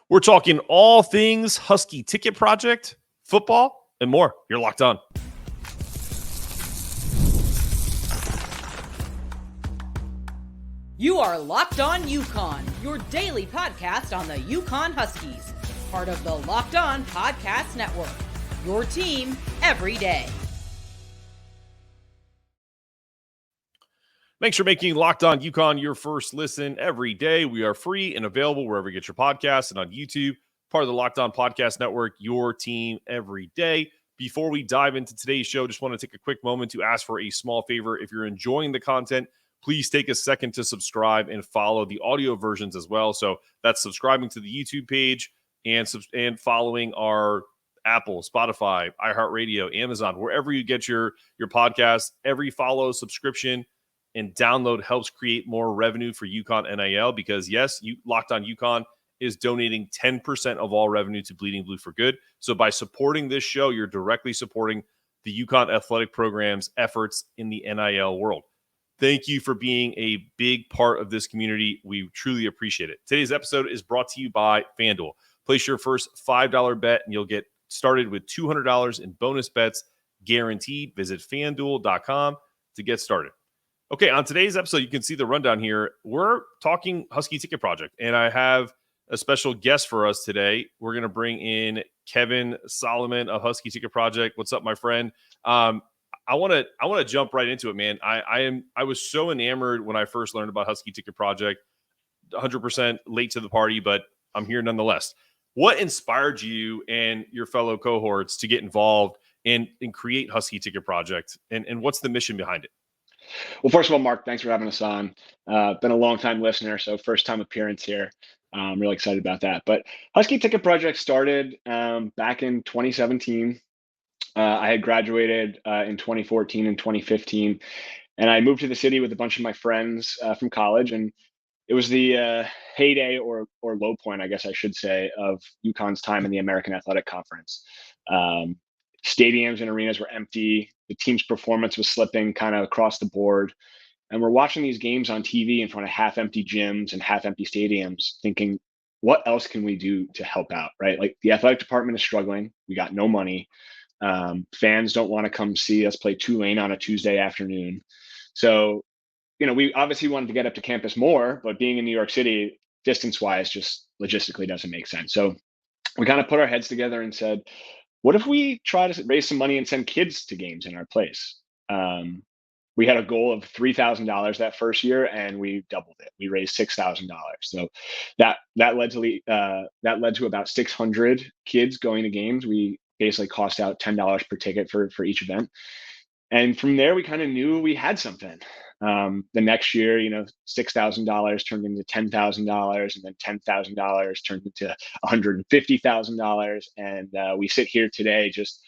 We're talking all things Husky Ticket Project, football, and more. You're locked on. You are Locked On UConn, your daily podcast on the UConn Huskies, part of the Locked On Podcast Network, your team every day. Thanks for making Locked On UConn your first listen every day. We are free and available wherever you get your podcasts and on YouTube, part of the Locked On Podcast Network, your team every day. Before we dive into today's show, just want to take a quick moment to ask for a small favor. If you're enjoying the content, please take a second to subscribe and follow the audio versions as well. So that's subscribing to the YouTube page and following our Apple, Spotify, iHeartRadio, Amazon, wherever you get your podcast. Every follow, subscription, and download helps create more revenue for UConn NIL because, yes, Locked On UConn is donating 10% of all revenue to Bleeding Blue for Good. So by supporting this show, you're directly supporting the UConn athletic program's efforts in the NIL world. Thank you for being a big part of this community. We truly appreciate it. Today's episode is brought to you by FanDuel. Place your first $5 bet and you'll get started with $200 in bonus bets guaranteed. Visit FanDuel.com to get started. Okay, on today's episode, you can see the rundown here. We're talking Husky Ticket Project, and I have a special guest for us today. We're going to bring in Kevin Solomon of Husky Ticket Project. What's up, my friend? I want to jump right into it, man. I was so enamored when I first learned about Husky Ticket Project. 100% late to the party, but I'm here nonetheless. What inspired you and your fellow cohorts to get involved and create Husky Ticket Project, and what's the mission behind it? Well, first of all, Mark, thanks for having us on. Been a long-time listener, so first-time appearance here. I'm really excited about that. But Husky Ticket Project started back in 2017. I had graduated in 2014 and 2015, and I moved to the city with a bunch of my friends from college, and it was the heyday or low point, I guess I should say, of UConn's time in the American Athletic Conference. Stadiums and arenas were empty. The team's performance was slipping kind of across the board. And we're watching these games on TV in front of half-empty gyms and half-empty stadiums thinking, what else can we do to help out, right? Like the athletic department is struggling. We got no money. Fans don't want to come see us play Tulane on a Tuesday afternoon. So, we obviously wanted to get up to campus more, but being in New York City, distance-wise, just logistically doesn't make sense. So we kind of put our heads together and said, what if we try to raise some money and send kids to games in our place? We had a goal of $3,000 that first year, and we doubled it. We raised $6,000. So that led to about 600 kids going to games. We basically cost out $10 per ticket for each event, and from there we kind of knew we had something. The next year, $6,000 turned into $10,000, and then $10,000 turned into $150,000. And we sit here today, just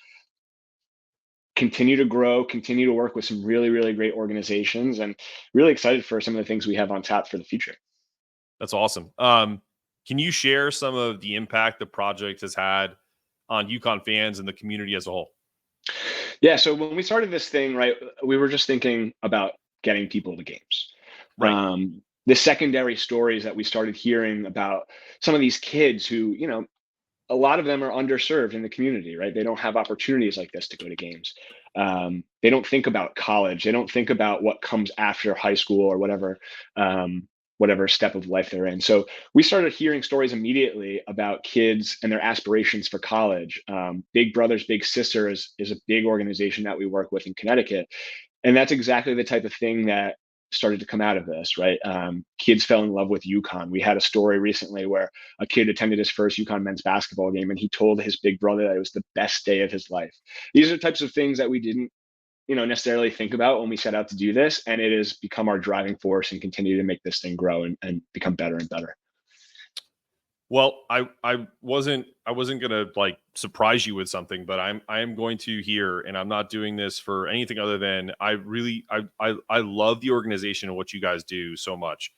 continue to grow, continue to work with some really, really great organizations, and really excited for some of the things we have on tap for the future. That's awesome. Can you share some of the impact the project has had on UConn fans and the community as a whole? Yeah. So when we started this thing, right, we were just thinking about getting people to games. Right. The secondary stories that we started hearing about some of these kids who, a lot of them are underserved in the community, right? They don't have opportunities like this to go to games. They don't think about college. They don't think about what comes after high school or whatever step of life they're in. So we started hearing stories immediately about kids and their aspirations for college. Big Brothers Big Sisters is a big organization that we work with in Connecticut. And that's exactly the type of thing that started to come out of this, right? Kids fell in love with UConn. We had a story recently where a kid attended his first UConn men's basketball game, and he told his big brother that it was the best day of his life. These are the types of things that we didn't, necessarily think about when we set out to do this, and it has become our driving force and continue to make this thing grow and become better and better. Well, I wasn't gonna surprise you with something, but I am going to here, and I'm not doing this for anything other than I love the organization and what you guys do so much.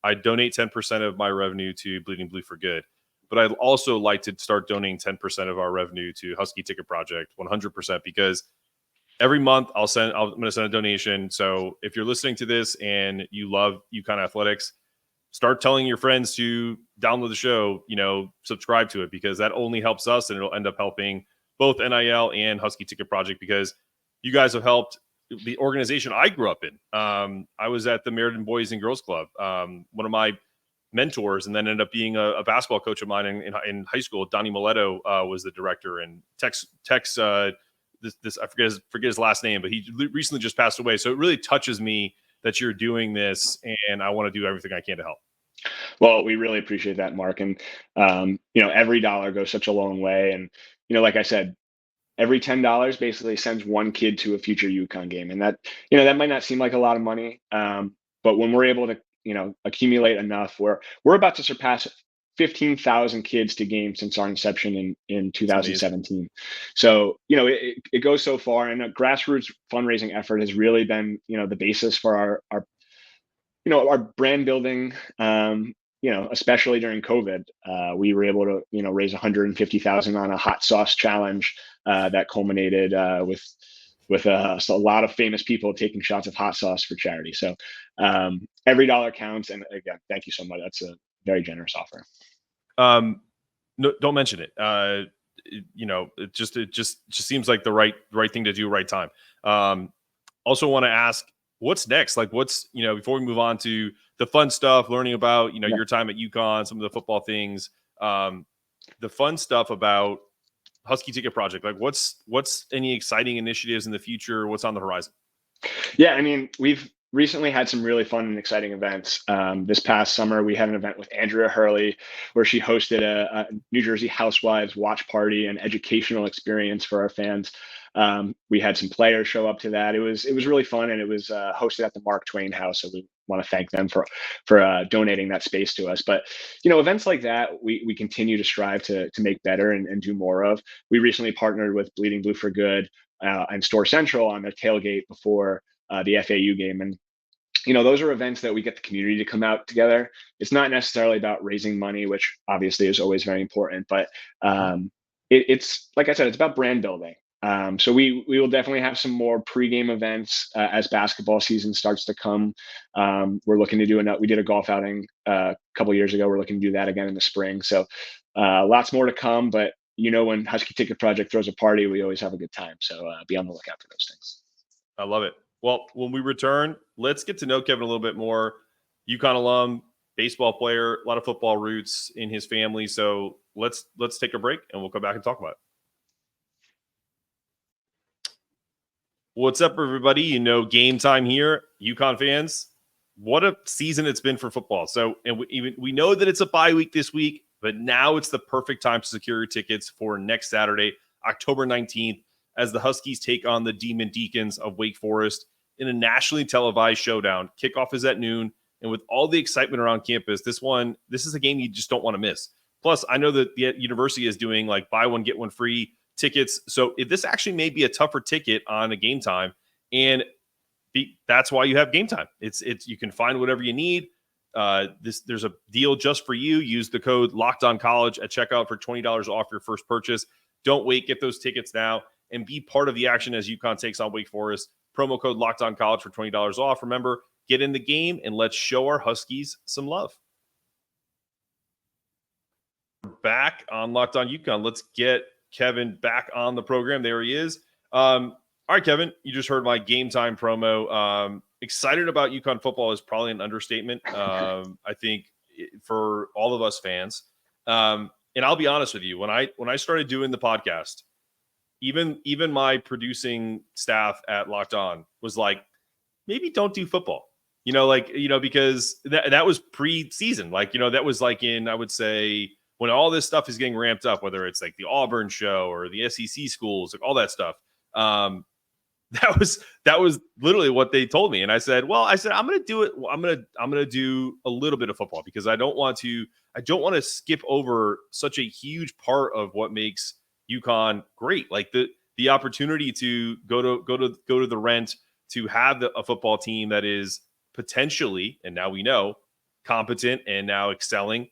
I donate 10% of my revenue to Bleeding Blue for Good, but I'd also like to start donating 10% of our revenue to Husky Ticket Project, 100%, because every month I'm going to send a donation. So if you're listening to this and you love UConn Athletics, start telling your friends to download the show, subscribe to it, because that only helps us, and it'll end up helping both NIL and Husky Ticket Project, because you guys have helped the organization I grew up in. I was at the Meriden Boys and Girls Club. One of my mentors, and then ended up being a basketball coach of mine in high school. Donnie Mileto was the director, and Tex this I forget his last name, but he recently just passed away. So it really touches me that you're doing this, and I want to do everything I can to help. Well, we really appreciate that, Mark. And, every dollar goes such a long way. And, like I said, every $10 basically sends one kid to a future UConn game. And that, that might not seem like a lot of money. But when we're able to, accumulate enough, we're about to surpass 15,000 kids to games since our inception in 2017. So, it goes so far, and a grassroots fundraising effort has really been, the basis for our brand building. Especially during COVID, we were able to, raise 150,000 on a hot sauce challenge that culminated with a lot of famous people taking shots of hot sauce for charity. So every dollar counts. And again, thank you so much. That's a very generous offer. No, don't mention it. It just seems like the right thing to do, right time. Also want to ask, what's next? Like, what's, before we move on to the fun stuff, learning about, your time at UConn, some of the football things, the fun stuff about Husky Ticket Project. Like, what's any exciting initiatives in the future? What's on the horizon? Yeah, I mean, we've recently had some really fun and exciting events. This past summer, we had an event with Andrea Hurley, where she hosted a New Jersey Housewives watch party and educational experience for our fans. We had some players show up to that. It was really fun, and it was hosted at the Mark Twain House. So we want to thank them for donating that space to us. But events like that, we continue to strive to make better and do more of. We recently partnered with Bleeding Blue for Good and Store Central on their tailgate before the FAU game, and those are events that we get the community to come out together. It's not necessarily about raising money, which obviously is always very important, but it's like I said, it's about brand building. So we will definitely have some more pregame events as basketball season starts to come. We're looking to we did a golf outing a couple of years ago. We're looking to do that again in the spring. So lots more to come, but when Husky Ticket Project throws a party, we always have a good time. So be on the lookout for those things. I love it. Well, when we return, let's get to know Kevin a little bit more. UConn alum, baseball player, a lot of football roots in his family. So let's take a break, and we'll come back and talk about it. What's up, everybody? Game time here, UConn fans. What a season it's been for football. So, and we know that it's a bye week this week, but now it's the perfect time to secure your tickets for next Saturday, October 19th, as the Huskies take on the Demon Deacons of Wake Forest in a nationally televised showdown. Kickoff is at noon, and with all the excitement around campus, this is a game you just don't want to miss. Plus, I know that the university is doing like buy one, get one free tickets. So this actually may be a tougher ticket on a game time, and that's why you have game time. It's you can find whatever you need. There's a deal just for you. Use the code LOCKEDONCollege at checkout for $20 off your first purchase. Don't wait. Get those tickets now and be part of the action as UConn takes on Wake Forest. Promo code LOCKEDONCollege for $20 off. Remember, get in the game and let's show our Huskies some love. Back on Locked On UConn. Let's get Kevin back on the program. There he is. All right, Kevin, you just heard my game time promo. Excited about UConn football is probably an understatement. I think for all of us fans. And I'll be honest with you, when I started doing the podcast, even my producing staff at Locked On was like, maybe don't do football, because that was pre-season. That was like in, I would say, when all this stuff is getting ramped up, whether it's like the Auburn show or the SEC schools, like all that stuff. That was literally what they told me. And I said, I'm going to do it. I'm going to do a little bit of football because I don't want to skip over such a huge part of what makes UConn great. Like the opportunity to go to the Rent, to have a football team that is potentially, and now we know, competent and now excelling.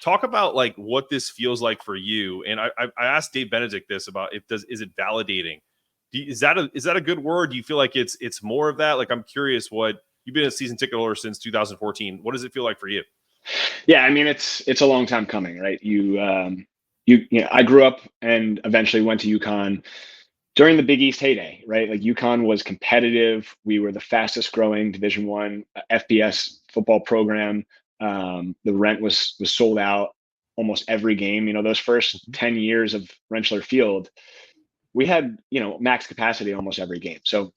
Talk about like what this feels like for you. And I asked Dave Benedict this about is it validating? Is that a good word? Do you feel like it's more of that? Like, I'm curious, what you've been a season ticket holder since 2014. What does it feel like for you? Yeah, I mean it's a long time coming, right? I grew up and eventually went to UConn during the Big East heyday, right? Like UConn was competitive. We were the fastest growing Division I FBS football program. The rent was sold out almost every game. Those first 10 years of Rentschler Field, we had max capacity almost every game. So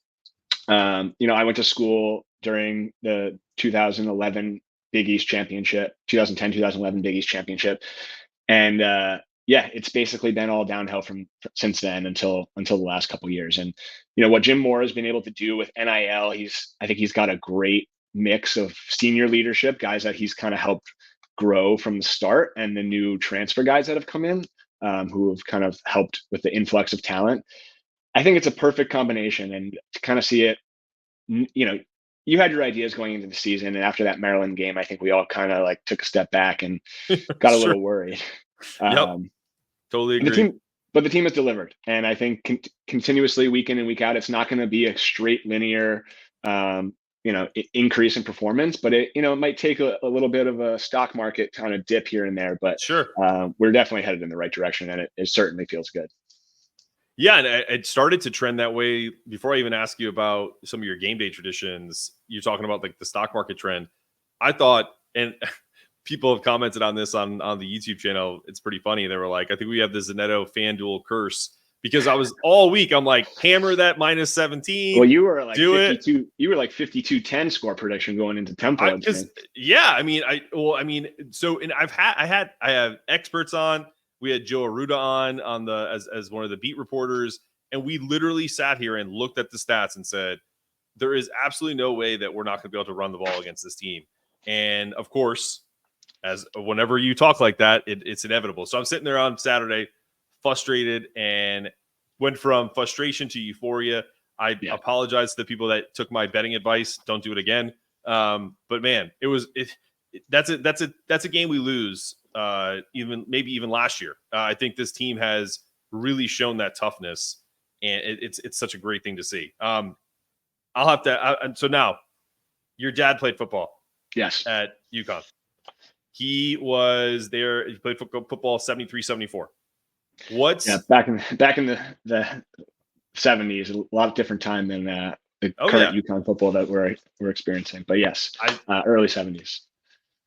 I went to school during the 2011 Big East Championship, 2010, 2011 Big East Championship, and yeah, it's basically been all downhill from since then until the last couple of years. And what Jim Moore has been able to do with NIL, I think he's got a great mix of senior leadership, guys that he's kind of helped grow from the start, and the new transfer guys that have come in, who have kind of helped with the influx of talent. I think it's a perfect combination, and to kind of see it, you had your ideas going into the season, and after that Maryland game, I think we all kind of like took a step back and got a Sure. little worried. Yep. Totally agree. But the team has delivered, and I think continuously, week in and week out, it's not going to be a straight linear, increase in performance, but it might take a little bit of a stock market kind of dip here and there. But Sure. We're definitely headed in the right direction, and it certainly feels good. Yeah, and it started to trend that way. Before I even ask you about some of your game day traditions, you're talking about like the stock market trend. I thought, and people have commented on this on the YouTube channel. It's pretty funny. They were like, I think we have the Zanetto FanDuel curse, because I was all week, I'm like, hammer that minus 17. Well, you were like do 52. It. You were like 52-10 score prediction going into Temple. Yeah, I mean, and I have experts on. We had Joe Arruda on as one of the beat reporters, and we literally sat here and looked at the stats and said, there is absolutely no way that we're not going to be able to run the ball against this team. And of course, as whenever you talk like that, it's inevitable. So I'm sitting there on Saturday, frustrated, and went from frustration to euphoria. I apologize to the people that took my betting advice. Don't do it again. But man, that's a game we lose. Even last year. I think this team has really shown that toughness, and it's such a great thing to see. I'll have to. So now, your dad played football. Yes. At UConn. He was there. He played football 73-74. Back in the 70s, a lot of different time than the current UConn football that we're experiencing. But yes, early 70s.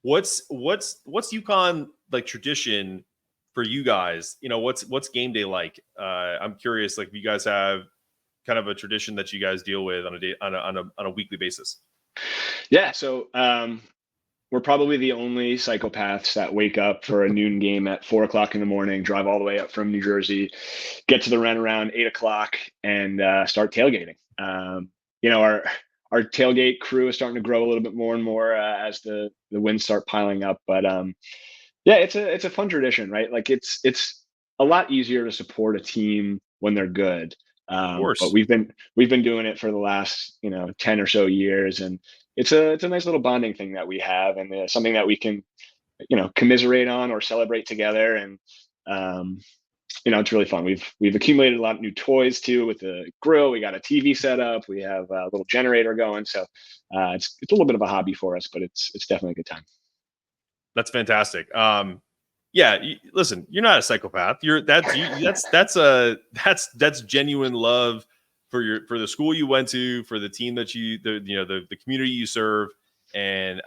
What's UConn like tradition for you guys? What's game day like? I'm curious. Like, you guys have kind of a tradition that you guys deal with on a weekly basis. Yeah. So we're probably the only psychopaths that wake up for a noon game at 4:00 in the morning, drive all the way up from New Jersey, get to the rent around 8:00, and start tailgating. Our tailgate crew is starting to grow a little bit more and more as the wins start piling up. But it's a fun tradition, right? Like it's a lot easier to support a team when they're good. Of course. But we've been doing it for the last 10 or so years, and it's a nice little bonding thing that we have, and something that we can commiserate on or celebrate together. And it's really fun. We've accumulated a lot of new toys too with the grill. We got a TV set up. We have a little generator going. So it's a little bit of a hobby for us, but it's definitely a good time. That's fantastic. Listen, you're not a psychopath. That's genuine love for the school you went to, for the team that the community you serve, and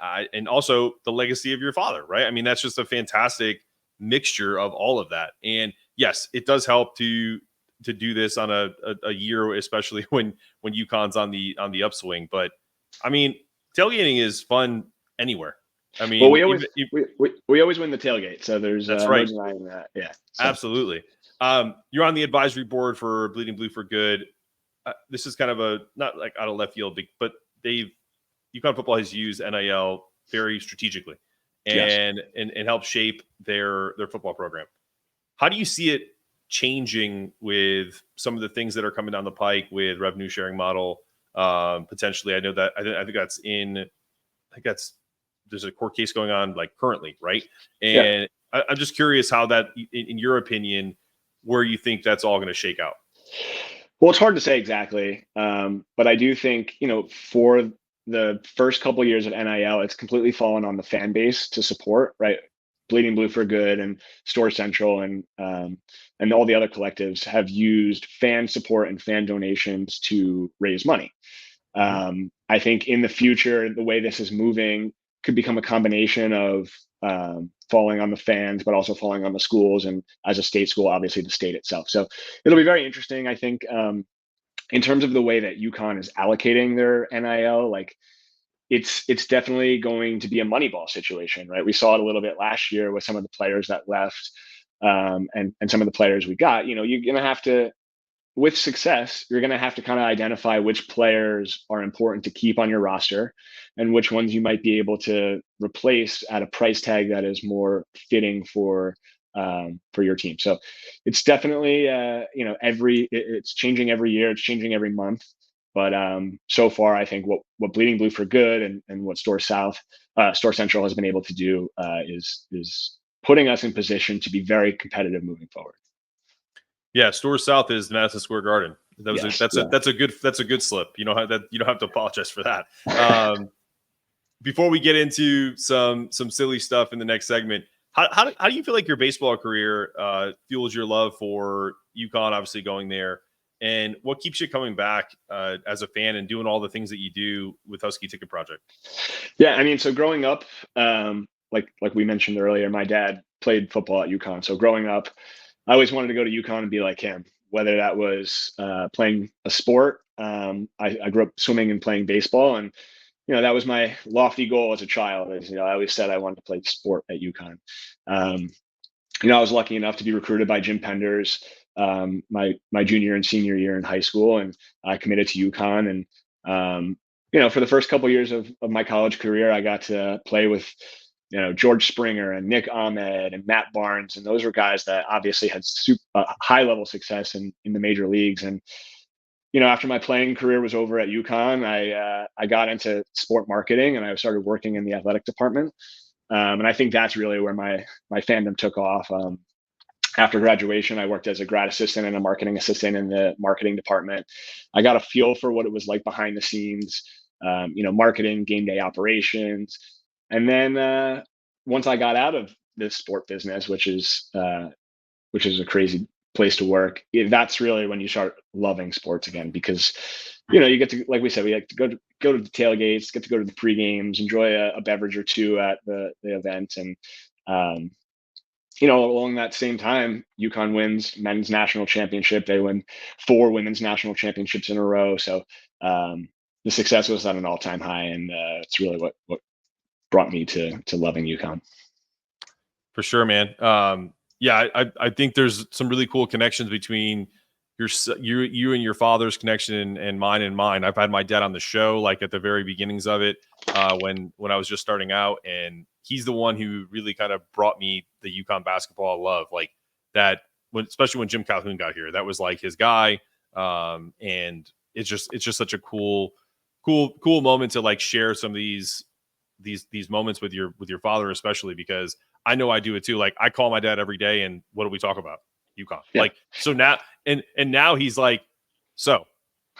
also the legacy of your father, right? I mean, that's just a fantastic mixture of all of that. And yes, it does help to do this on a year, especially when UConn's on the upswing. But I mean, tailgating is fun anywhere. I mean, well, we always win the tailgate, so there's that's right. No denying that. Yeah, so. Absolutely. You're on the advisory board for Bleeding Blue for Good. This is kind of not like out of left field, but UConn football has used NIL very strategically and help shape their football program. How do you see it changing with some of the things that are coming down the pike with revenue sharing model? Potentially, I know that I think there's a court case going on like currently, right? And I'm just curious how that, in your opinion, where you think that's all going to shake out. Well, it's hard to say exactly, but I do think for the first couple of years of NIL, it's completely fallen on the fan base to support, right? Bleeding Blue for Good and Store Central and all the other collectives have used fan support and fan donations to raise money. I think in the future, the way this is moving could become a combination of falling on the fans, but also falling on the schools, and as a state school, obviously the state itself. So it'll be very interesting. I think in terms of the way that UConn is allocating their NIL, like it's definitely going to be a Moneyball situation, right? We saw it a little bit last year with some of the players that left, and some of the players we got. You're gonna have to, with success, you're gonna have to kind of identify which players are important to keep on your roster, and which ones you might be able to replace at a price tag that is more fitting for your team. So it's definitely it's changing every year, it's changing every month. But so far, I think what Bleeding Blue for Good and what Store Central has been able to do is putting us in position to be very competitive moving forward. Yeah, Store South is Madison Square Garden. That's a good slip. You don't have to apologize for that. Before we get into some silly stuff in the next segment, how do you feel like your baseball career fuels your love for UConn? Obviously going there. And what keeps you coming back as a fan and doing all the things that you do with Husky Ticket Project? Yeah, I mean, so growing up, like we mentioned earlier, my dad played football at UConn. So growing up, I always wanted to go to UConn and be like him, whether that was playing a sport. I grew up swimming and playing baseball, and that was my lofty goal as a child. I always said I wanted to play sport at UConn. I was lucky enough to be recruited by Jim Penders my junior and senior year in high school, and I committed to UConn. And for the first couple of years of my college career, I got to play with George Springer and Nick Ahmed and Matt Barnes, and those were guys that obviously had high level success in the major leagues. And after my playing career was over at UConn, I got into sport marketing, and I started working in the athletic department. And I think that's really where my fandom took off. After graduation, I worked as a grad assistant and a marketing assistant in the marketing department. I got a feel for what it was like behind the scenes, marketing, game day operations. And then once I got out of this sport business, which is a crazy place to work, that's really when you start loving sports again, because you get to, like we said, we like to go to the tailgates, get to go to the pre-games, enjoy a beverage or two at the event. And along that same time, UConn wins men's national championship. They win 4 women's national championships in a row. So the success was at an all-time high, and it's really what brought me to loving UConn. For sure, man. Yeah, I think there's some really cool connections between you and your father's connection and mine. I've had my dad on the show, like at the very beginnings of it, when I was just starting out, and he's the one who really kind of brought me the UConn basketball love, like that. Especially when Jim Calhoun got here, that was like his guy. And it's just such a cool moment to like share some of these moments with your father, especially because I know I do it too. Like I call my dad every day, and what do we talk about? UConn. Yeah. Like, so now, and now he's like, so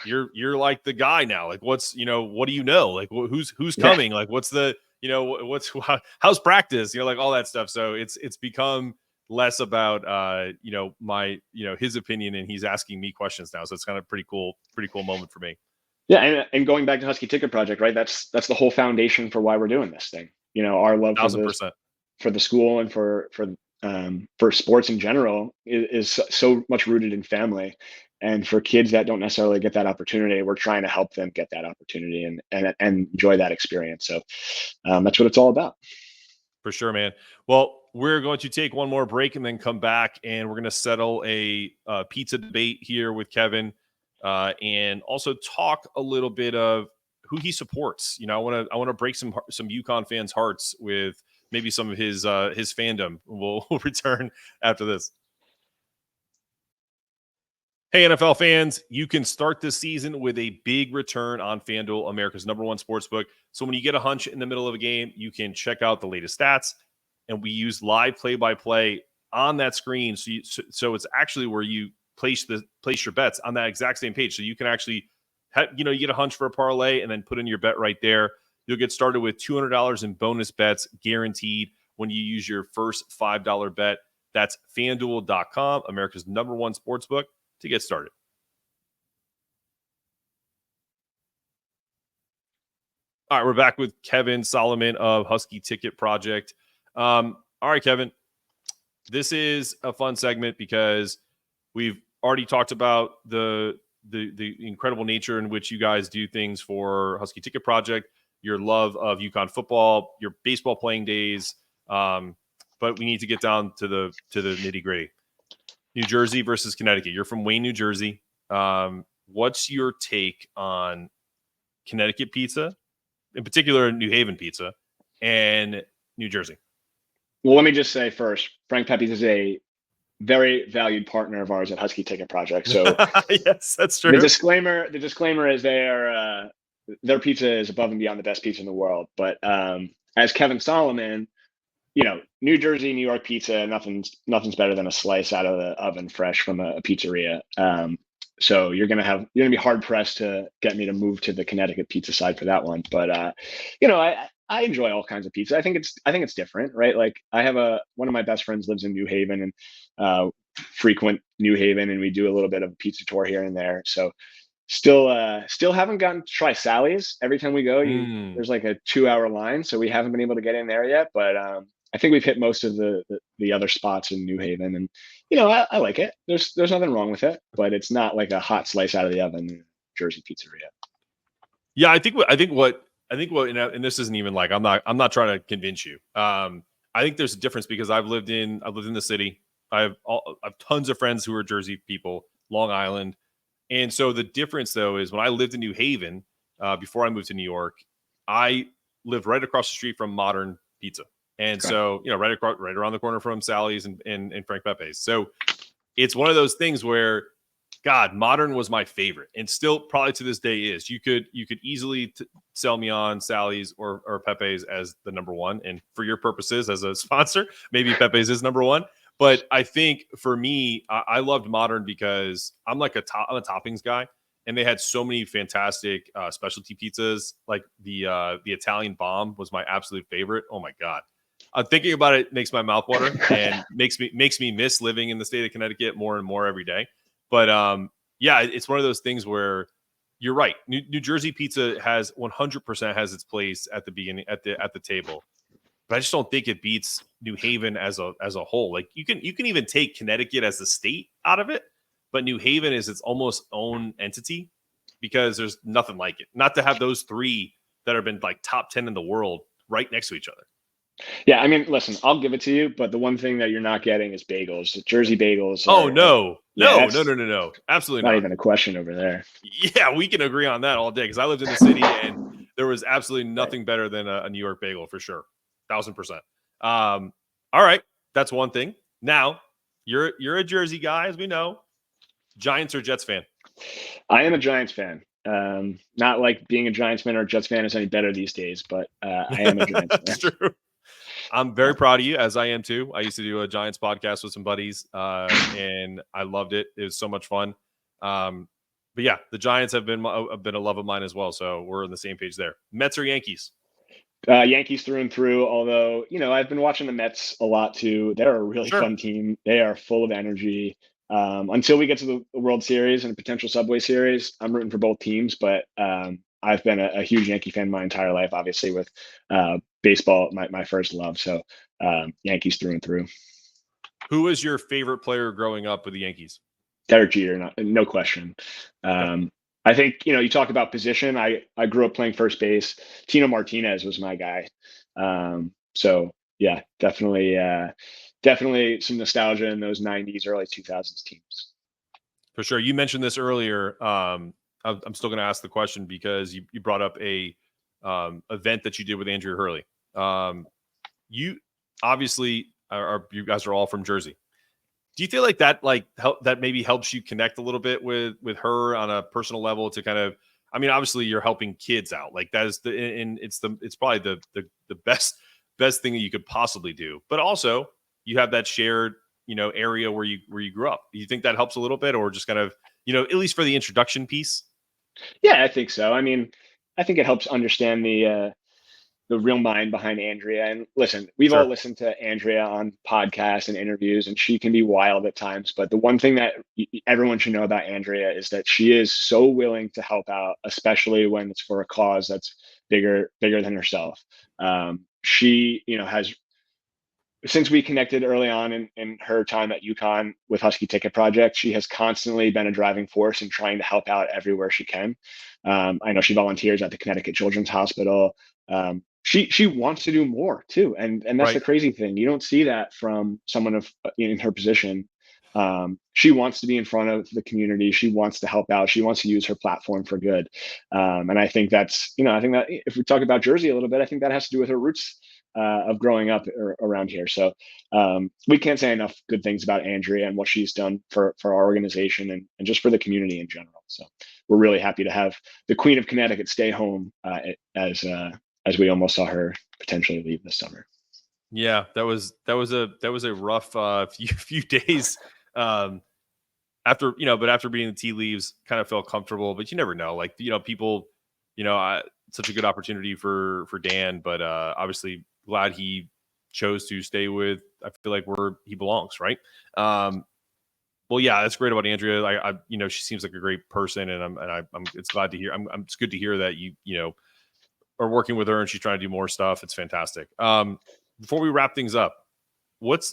you're like the guy now. Like, what's, what do you know? Like, who's coming? Like, what's the, how's practice? Like all that stuff. So it's become less about, his opinion, and he's asking me questions now. So it's kind of pretty cool moment for me. Yeah. And going back to Husky Ticket Project, right? That's the whole foundation for why we're doing this thing. Our love 1,000%. For the school and for sports in general is so much rooted in family. And for kids that don't necessarily get that opportunity, we're trying to help them get that opportunity and enjoy that experience. So that's what it's all about. For sure, man. Well, we're going to take one more break and then come back, and we're going to settle a pizza debate here with Kevin, and also talk a little bit of who he supports. I want to break some UConn fans' hearts with maybe some of his fandom. We'll return after this. Hey, NFL fans, you can start this season with a big return on FanDuel, America's #1 sportsbook. So when you get a hunch in the middle of a game, you can check out the latest stats, and we use live play-by-play on that screen. So it's actually where you place your bets on that exact same page. So you can actually you get a hunch for a parlay and then put in your bet right there. You'll get started with $200 in bonus bets guaranteed when you use your first $5 bet. That's FanDuel.com, America's #1 sportsbook, to get started. All right, we're back with Kevin Solomon of Husky Ticket Project. All right, Kevin, this is a fun segment because we've already talked about the incredible nature in which you guys do things for Husky Ticket Project, your love of UConn football, your baseball playing days. But we need to get down to the nitty gritty. New Jersey versus Connecticut. You're from Wayne, New Jersey. What's your take on Connecticut pizza, in particular New Haven pizza, and New Jersey? Well, let me just say first, Frank Pepe's is a very valued partner of ours at Husky Ticket Project. So yes, that's true. The disclaimer is their pizza is above and beyond the best pizza in the world. But as Kevin Solomon, New Jersey, New York pizza, nothing's better than a slice out of the oven fresh from a pizzeria. So you're gonna be hard pressed to get me to move to the Connecticut pizza side for that one. But I enjoy all kinds of pizza. I think it's different, right? Like I have one of my best friends lives in New Haven and frequent New Haven, and we do a little bit of a pizza tour here and there. So still haven't gotten to try Sally's. Every time we go, there's like a 2-hour line, so we haven't been able to get in there yet. But I think we've hit most of the other spots in New Haven, and I like it. There's nothing wrong with it, but it's not like a hot slice out of the oven Jersey pizzeria. Yeah, I think what, and this isn't even like I'm not trying to convince you. I think there's a difference because I've lived in the city. I have tons of friends who are Jersey people, Long Island, and so the difference though is when I lived in New Haven before I moved to New York, I lived right across the street from Modern Pizza. And so, right around the corner from Sally's and Frank Pepe's. So it's one of those things where, God, Modern was my favorite, and still probably to this day is. You could easily sell me on Sally's or Pepe's as the #1, and for your purposes as a sponsor, maybe Pepe's is #1. But I think for me, I loved Modern because I'm a toppings guy, and they had so many fantastic specialty pizzas. Like the Italian Bomb was my absolute favorite. Oh my God. Thinking about it makes my mouth water and makes me miss living in the state of Connecticut more and more every day. But yeah, it's one of those things where you're right. New Jersey pizza has 100% has its place at the beginning at the table, but I just don't think it beats New Haven as a whole. Like you can even take Connecticut as the state out of it, but New Haven is its almost own entity because there's nothing like it. Not to have those three that have been like top 10 in the world right next to each other. Yeah, I mean, listen, I'll give it to you, but the one thing that you're not getting is bagels. The Jersey bagels. No, absolutely not not. Even a question over there. Yeah, we can agree on that all day because I lived in the city and there was absolutely nothing better than a New York bagel for sure, 1,000%. All right, that's one thing. Now you're a Jersey guy, as we know. Giants or Jets fan? I am a Giants fan. Not like being a Giants fan or a Jets fan is any better these days, but I am a Giants fan. That's true. I'm very proud of you, as I am too. I used to do a Giants podcast with some buddies, and I loved it. It was so much fun. But yeah, the Giants have been a love of mine as well, so we're on the same page there. Mets or Yankees? Yankees through and through. Although I've been watching the Mets a lot too. They're a really fun team. They are full of energy. Until we get to the World Series and a potential Subway Series, I'm rooting for both teams. But I've been a huge Yankee fan my entire life, obviously with baseball, my first love. So Yankees through and through. Who was your favorite player growing up with the Yankees? Derek Jeter, no question. I think, you talk about position. I grew up playing first base. Tino Martinez was my guy. So yeah, definitely some nostalgia in those 90s, early 2000s teams. For sure. You mentioned this earlier. I'm still going to ask the question because you brought up a event that you did with Andrea Hurley. You obviously you guys are all from Jersey. Do you feel like that that maybe helps you connect a little bit with her on a personal level to kind of, I mean, obviously you're helping kids out. Like that is it's probably the best thing that you could possibly do. But also you have that shared, area where you grew up. Do you think that helps a little bit, or just kind of, at least for the introduction piece? Yeah, I think so. I mean, I think it helps understand the real mind behind Andrea. And listen, we've all Sure. listened to Andrea on podcasts and interviews, and she can be wild at times. But the one thing that everyone should know about Andrea is that she is so willing to help out, especially when it's for a cause that's bigger than herself. She, has since we connected early on in her time at UConn with Husky Ticket Project, she has constantly been a driving force in trying to help out everywhere she can. I know she volunteers at the Connecticut Children's Hospital. She wants to do more too, and that's the Right. crazy thing. You don't see that from someone in her position. She wants to be in front of the community. She wants to help out. She wants to use her platform for good. And I think I think that if we talk about Jersey a little bit, I think that has to do with her roots of growing up around here. So we can't say enough good things about Andrea and what she's done for our organization and just for the community in general. So we're really happy to have the Queen of Connecticut stay home as we almost saw her potentially leave this summer. Yeah, that was a rough few days. But after being the tea leaves, kind of felt comfortable. But you never know. Like people, such a good opportunity for Dan, but obviously glad he chose to stay with. I feel like where he belongs, right? Well, yeah, that's great about Andrea. She seems like a great person, and I'm it's glad to hear. It's good to hear that you are working with her and she's trying to do more stuff. It's fantastic. Before we wrap things up,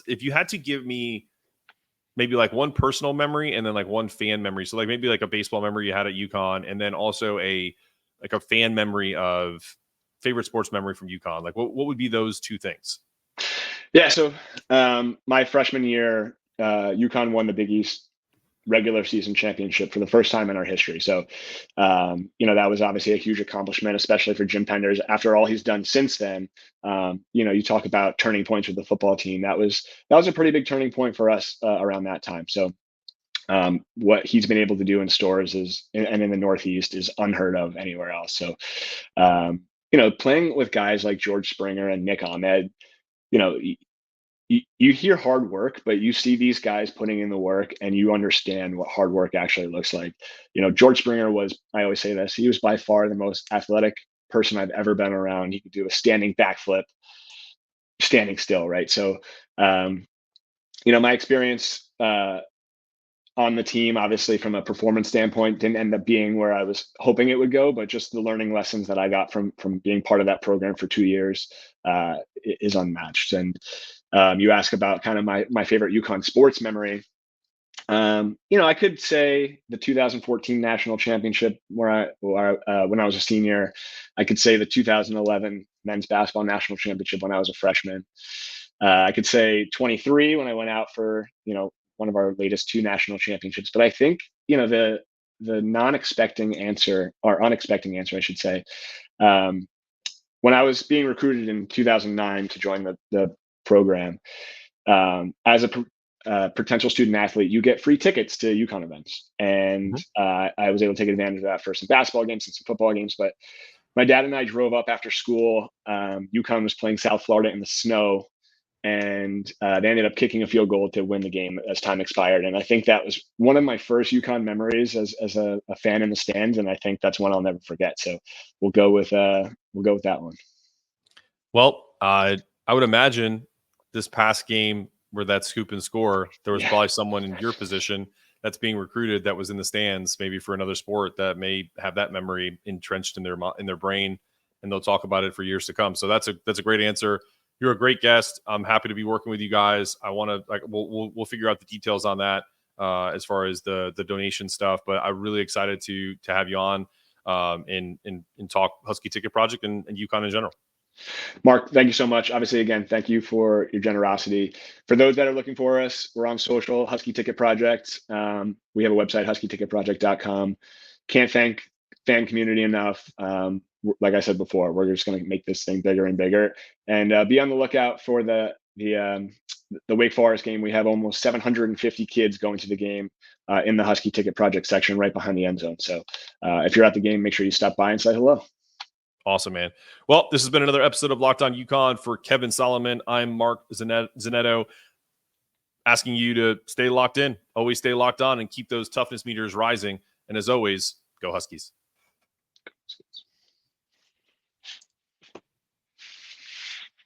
if you had to give me maybe like one personal memory and then like one fan memory? So like maybe like a baseball memory you had at UConn, and then also a fan memory of favorite sports memory from UConn. Like what would be those two things? Yeah. So my freshman year, UConn won the Big East regular season championship for the first time in our history. So, that was obviously a huge accomplishment, especially for Jim Penders. After all he's done since then, you talk about turning points with the football team. That was a pretty big turning point for us around that time. So, what he's been able to do in stores and in the Northeast is unheard of anywhere else. So, playing with guys like George Springer and Nick Ahmed, you know, you hear hard work, but you see these guys putting in the work and you understand what hard work actually looks like. George Springer I always say this, he was by far the most athletic person I've ever been around. He could do a standing backflip, standing still, right? So, my experience on the team, obviously from a performance standpoint, didn't end up being where I was hoping it would go, but just the learning lessons that I got from being part of that program for 2 years is unmatched. And you ask about kind of my favorite UConn sports memory. I could say the 2014 national championship when I was a senior. I could say the 2011 men's basketball national championship when I was a freshman. I could say 23 when I went out for one of our latest two national championships. But I think the unexpected answer, I should say, when I was being recruited in 2009 to join the program, as a potential student athlete, you get free tickets to UConn events. And I was able to take advantage of that for some basketball games and some football games. But my dad and I drove up after school. UConn was playing South Florida in the snow, and they ended up kicking a field goal to win the game as time expired. And I think that was one of my first UConn memories as a fan in the stands, and I think that's one I'll never forget. So we'll go with that one. Well, I would imagine this past game where that scoop and score, there was probably someone in your position that's being recruited that was in the stands, maybe for another sport, that may have that memory entrenched in their brain, and they'll talk about it for years to come. So that's a great answer. You're a great guest. I'm happy to be working with you guys. I want to we'll figure out the details on that as far as the donation stuff. But I'm really excited to have you on and talk Husky Ticket Project and UConn in general. Mark, thank you so much. Obviously, again, thank you for your generosity. For those that are looking for us, we're on social, Husky Ticket Project. We have a website, huskyticketproject.com. Can't thank fan community enough. Like I said before, we're just going to make this thing bigger and bigger. And be on the lookout for the Wake Forest game. We have almost 750 kids going to the game in the Husky Ticket Project section right behind the end zone. So if you're at the game, make sure you stop by and say hello. Awesome, man. Well, this has been another episode of Locked On UConn. For Kevin Solomon, I'm Mark Zanetto, asking you to stay locked in, always stay locked on, and keep those toughness meters rising. And as always, go Huskies.